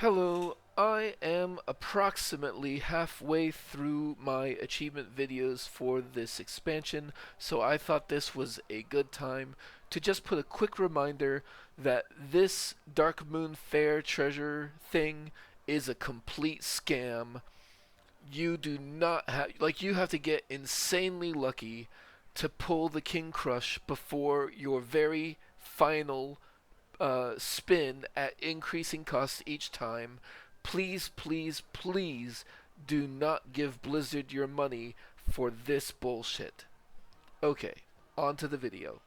Hello, I am approximately halfway through my achievement videos for this expansion, so I thought this was a good time to just put a quick reminder that this Darkmoon Faire treasure thing is a complete scam. You do not have, you have to get insanely lucky to pull the King Crush before your very final spin at increasing costs each time. Please, please, please do not give Blizzard your money for this bullshit. Okay, on to the video.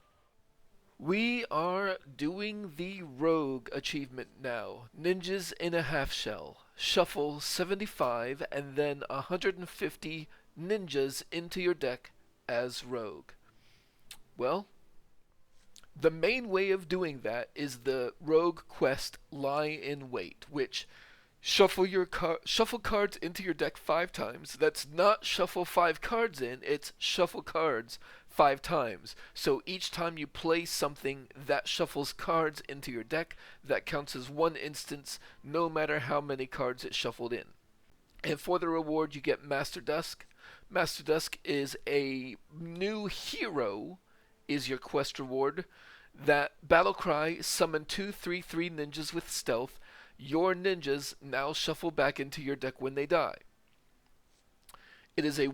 We are doing the Rogue achievement now. Ninjas in a half shell. Shuffle 75 and then 150 ninjas into your deck as Rogue. Well, the main way of doing that is the Rogue Quest Lie in Wait, which shuffle cards into your deck 5 times. That's not shuffle 5 cards in, it's shuffle cards 5 times. So each time you play something that shuffles cards into your deck, that counts as one instance, no matter how many cards it shuffled in. And for the reward, you get Master Dusk. Master Dusk is a new hero, is your quest reward. That battle cry, summon 2/3/3 ninjas with stealth. Your ninjas now shuffle back into your deck when they die. It is a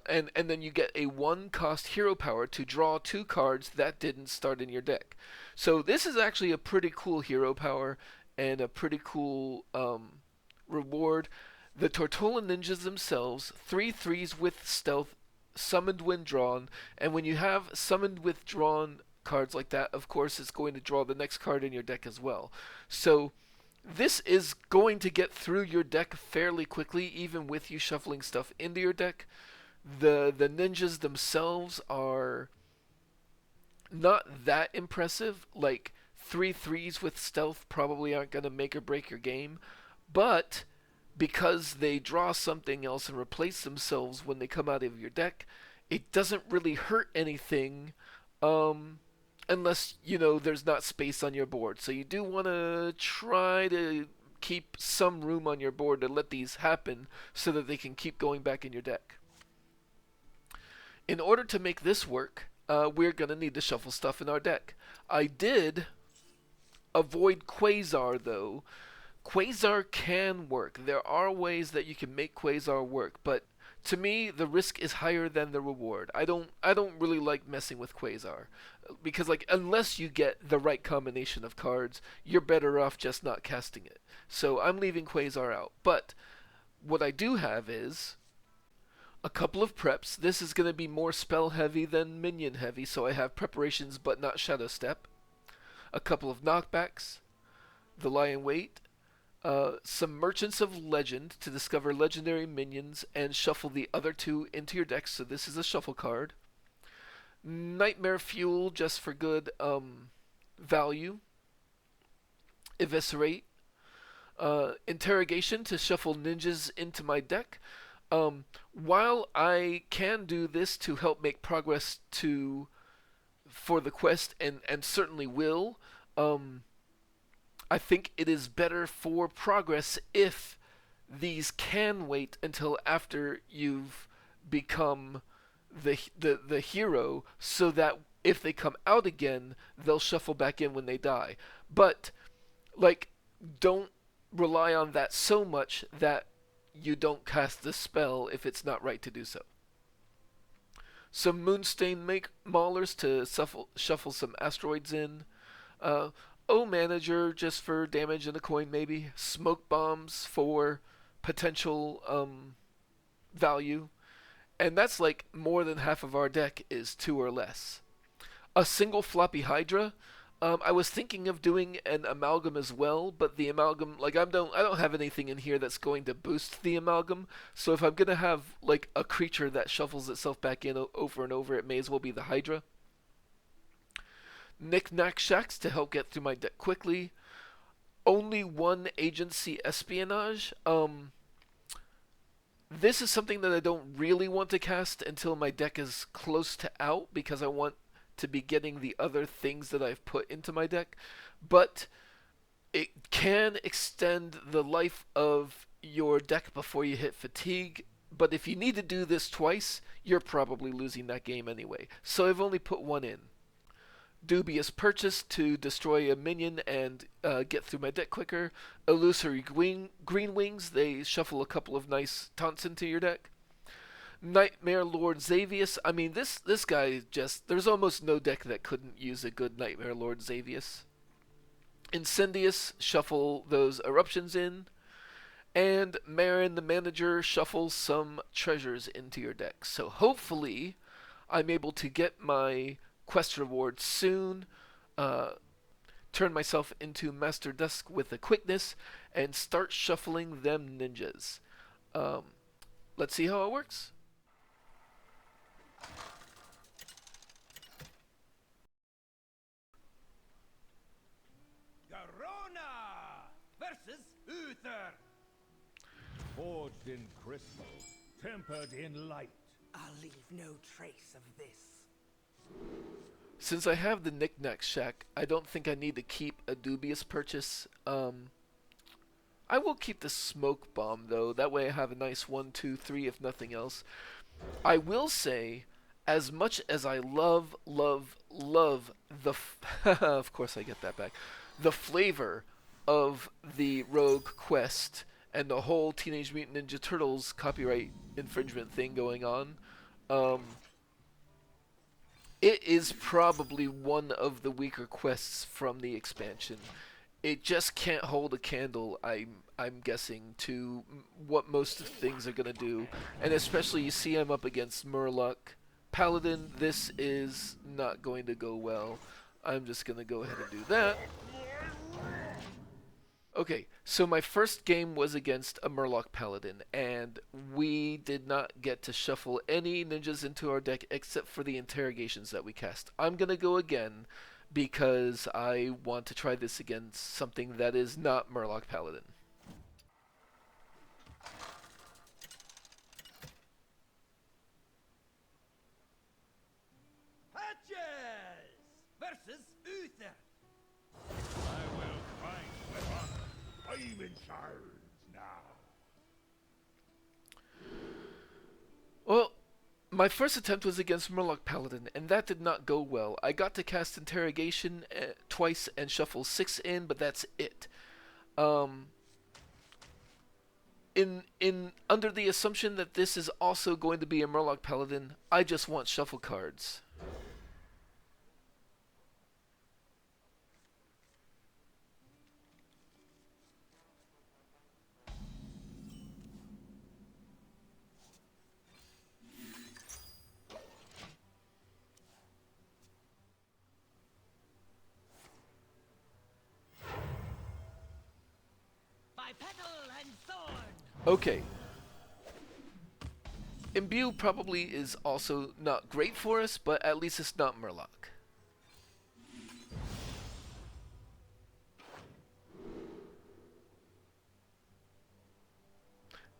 and then you get a 1 cost hero power to draw 2 cards that didn't start in your deck. So this is actually a pretty cool hero power and a pretty cool reward. The Tortola ninjas themselves, 3/3s with stealth, summoned when drawn, and when you have summoned with drawn cards like that, of course, it's going to draw the next card in your deck as well. So this is going to get through your deck fairly quickly, even with you shuffling stuff into your deck. The ninjas themselves are not that impressive. Like 3/3s with stealth probably aren't going to make or break your game, but because they draw something else and replace themselves when they come out of your deck, it doesn't really hurt anything. Unless, there's not space on your board. So you do want to try to keep some room on your board to let these happen so that they can keep going back in your deck. In order to make this work, we're going to need to shuffle stuff in our deck. I did avoid Quasar, though. Quasar can work. There are ways that you can make Quasar work, but to me, the risk is higher than the reward. I don't really like messing with Quasar because unless you get the right combination of cards, you're better off just not casting it. So I'm leaving Quasar out. But what I do have is a couple of preps. This is going to be more spell heavy than minion heavy, so I have preparations but not Shadow Step. A couple of knockbacks, the Lie in Wait, some Merchants of Legend to discover legendary minions and shuffle the other 2 into your deck, so this is a shuffle card. Nightmare Fuel just for good value. Eviscerate. Interrogation to shuffle ninjas into my deck. While I can do this to help make progress for the quest, and certainly will, I think it is better for progress if these can wait until after you've become the hero, so that if they come out again, they'll shuffle back in when they die. But don't rely on that so much that you don't cast the spell if it's not right to do so. Some Moonstone Maulers to shuffle some asteroids in. Manager just for damage and a coin maybe. Smoke bombs for potential value. And that's more than half of our deck is 2 or less. A single floppy Hydra. I was thinking of doing an amalgam as well, but the amalgam, I don't have anything in here that's going to boost the amalgam. So if I'm gonna have a creature that shuffles itself back in over and over, it may as well be the Hydra. Knick-knack shacks to help get through my deck quickly. Only 1 agency espionage. This is something that I don't really want to cast until my deck is close to out, because I want to be getting the other things that I've put into my deck. But It can extend the life of your deck before you hit fatigue, but if you need to do this twice, you're probably losing that game anyway. So I've only put one in. Dubious Purchase to destroy a minion and get through my deck quicker. Illusory green Wings, they shuffle a couple of nice taunts into your deck. Nightmare Lord Xavius, I mean, this guy just, there's almost no deck that couldn't use a good Nightmare Lord Xavius. Incendious, shuffle those eruptions in. And Marin the Manager shuffles some treasures into your deck. So hopefully I'm able to get my quest reward soon, turn myself into Master Dusk with a quickness, and start shuffling them ninjas. Let's see how it works. Garona versus Uther. Forged in crystal, tempered in light. I'll leave no trace of this. Since I have the Knick-Knack Shack, I don't think I need to keep a Dubious Purchase. I will keep the Smoke Bomb, though. That way I have a nice 1, 2, 3, if nothing else. I will say, as much as I love the... of course I get that back. The flavor of the Rogue Quest and the whole Teenage Mutant Ninja Turtles copyright infringement thing going on, it is probably one of the weaker quests from the expansion. It just can't hold a candle, I'm guessing, to what most things are going to do. And especially, you see I'm up against Murloc. Paladin, this is not going to go well. I'm just going to go ahead and do that. Okay, so my first game was against a Murloc Paladin, and we did not get to shuffle any ninjas into our deck except for the interrogations that we cast. I'm going to go again because I want to try this against something that is not Murloc Paladin. Hatches versus Uther. I will fight with honor. I'm in charge now. Well, my first attempt was against Murloc Paladin, and that did not go well. I got to cast Interrogation twice and shuffle 6 in, but that's it. Under the assumption that this is also going to be a Murloc Paladin, I just want shuffle cards. Okay. Imbue probably is also not great for us, but at least it's not Murloc.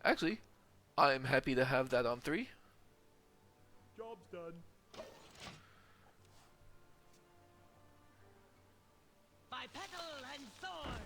Actually, I'm happy to have that on 3. Job's done. By petal and sword.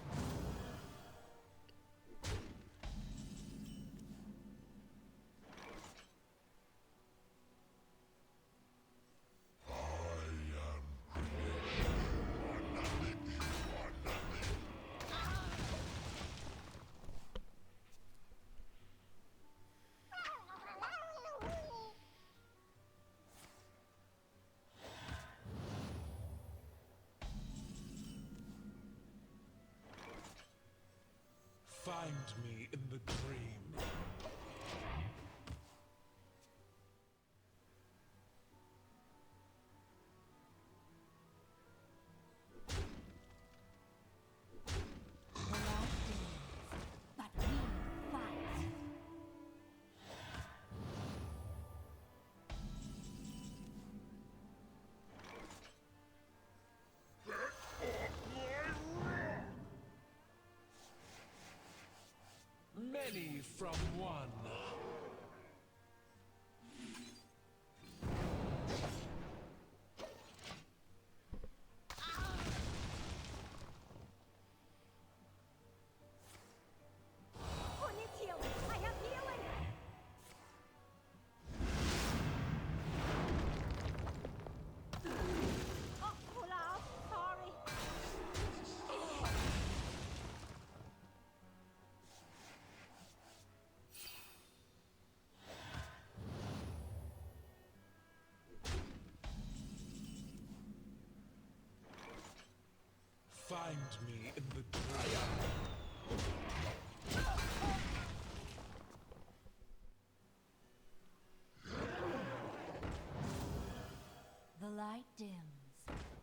Find me in the dream. Many from one. find me in the dream. The light dims,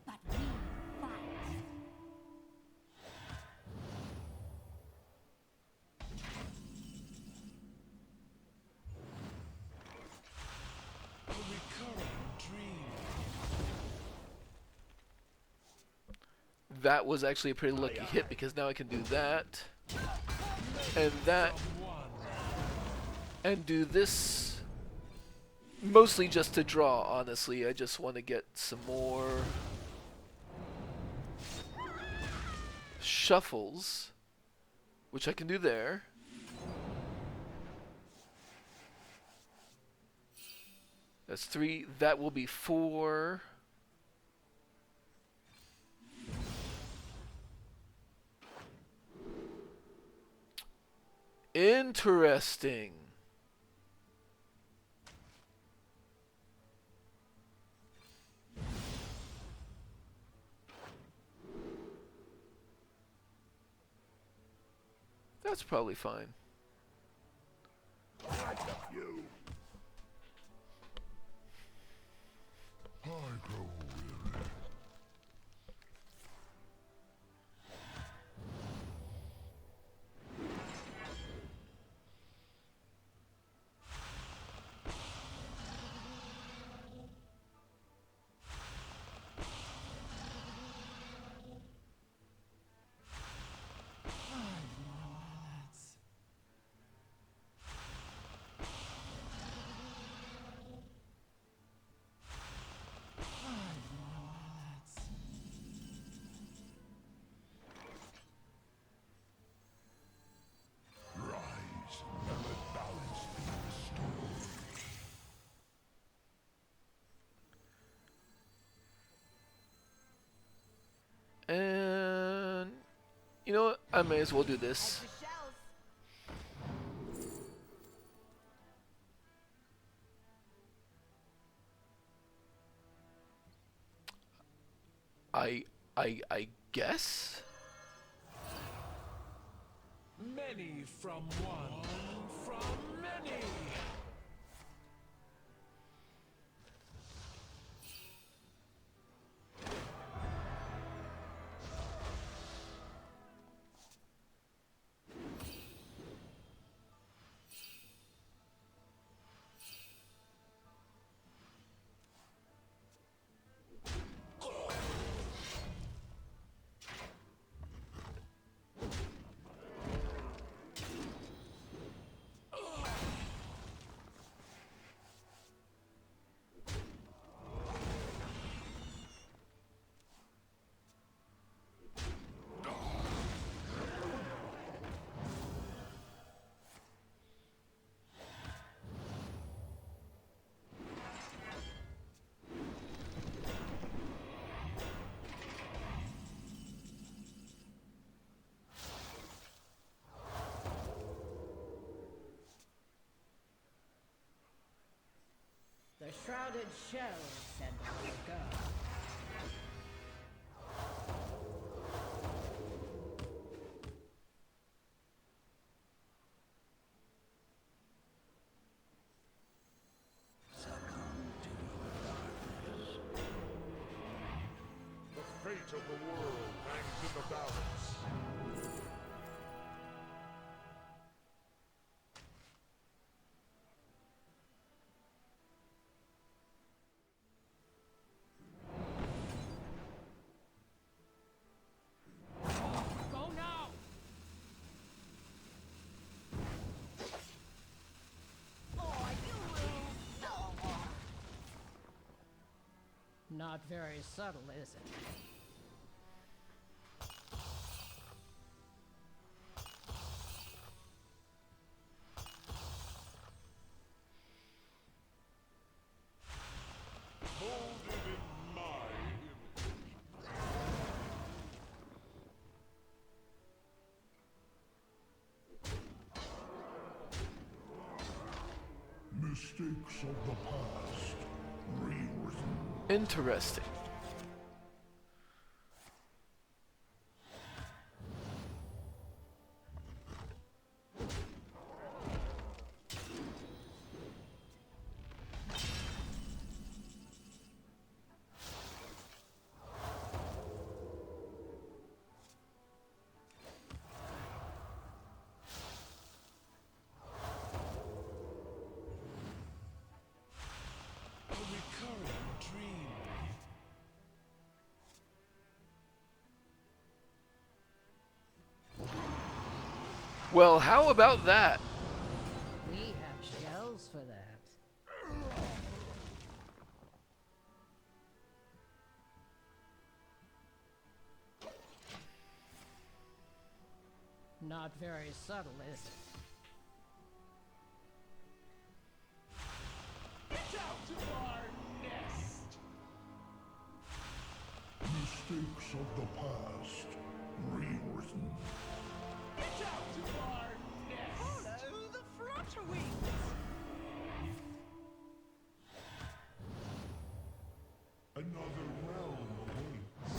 but we fight. A recurring dream. That was actually a pretty lucky hit because now I can do that and that and do this mostly just to draw, honestly. I just want to get some more shuffles, which I can do there. That's 3. That will be 4. Interesting. That's probably fine. You. I grow weary. Rise, and let balance be restored. And you know what? I may as well do this. I guess. Many from one from many. The shrouded shell said they would go. The fate of the world hangs in the balance. Go now! Not very subtle, is it? Molded in my image. Mistakes of the past, rewritten. Interesting. Well, how about that? We have shells for that. Not very subtle, is it? Get out of our nest! Mistakes of the past rewritten. Get out of our nest! Follow the flutter wings. Another realm awaits.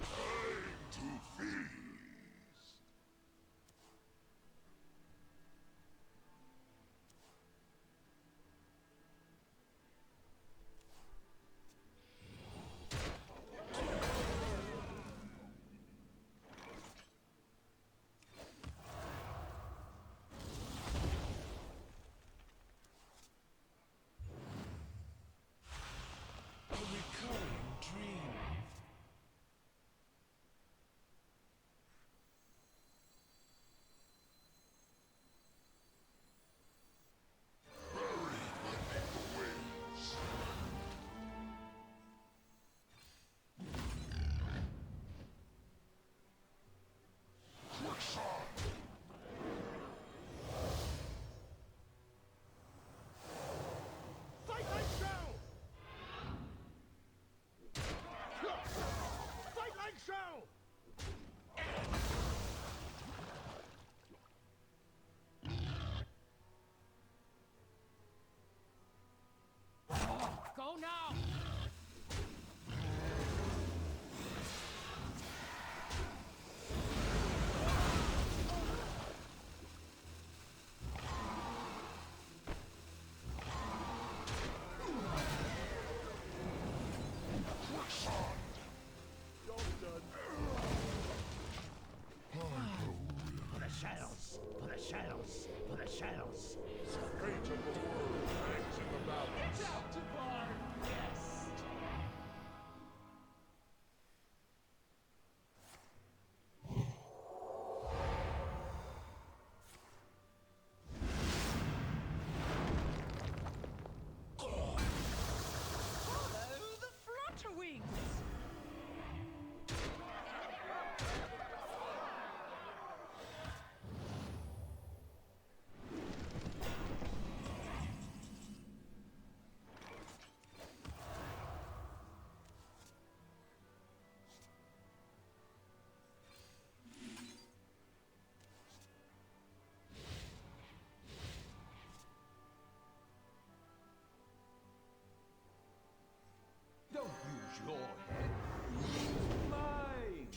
Time to feast. A recurring dream. Waves. Quicksand. Fight like shell! Fight like shell! Go now! For the shells. For the shells. For the shells. Fate of the world hangs in the balance. Get out of our nest! Follow the flutter wings. Don't use your head. Use mine!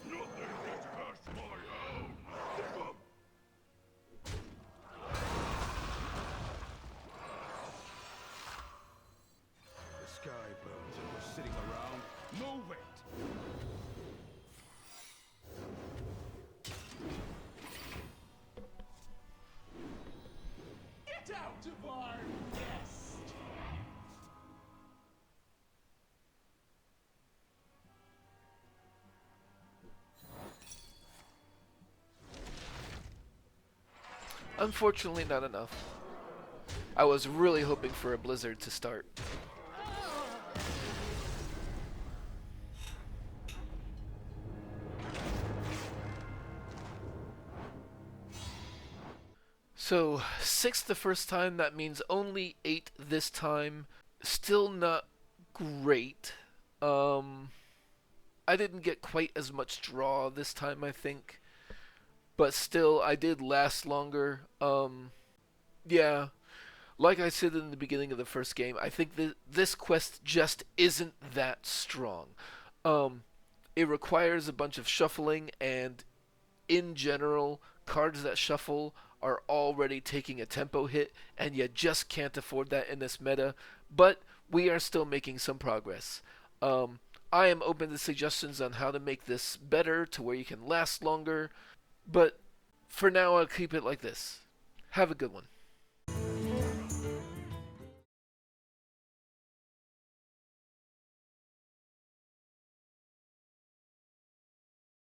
Nothing gets past my own. Give up. The sky burns and we're sitting around. Move it! Get out of our nest! Unfortunately, not enough. I was really hoping for a blizzard to start. So, 6 the first time, that means only 8 this time. Still not great. I didn't get quite as much draw this time, I think. But still, I did last longer. Yeah. Like I said in the beginning of the first game, I think that this quest just isn't that strong. It requires a bunch of shuffling, and in general, cards that shuffle are already taking a tempo hit, and you just can't afford that in this meta. But we are still making some progress. I am open to suggestions on how to make this better to where you can last longer, but for now I'll keep it like this. Have a good one.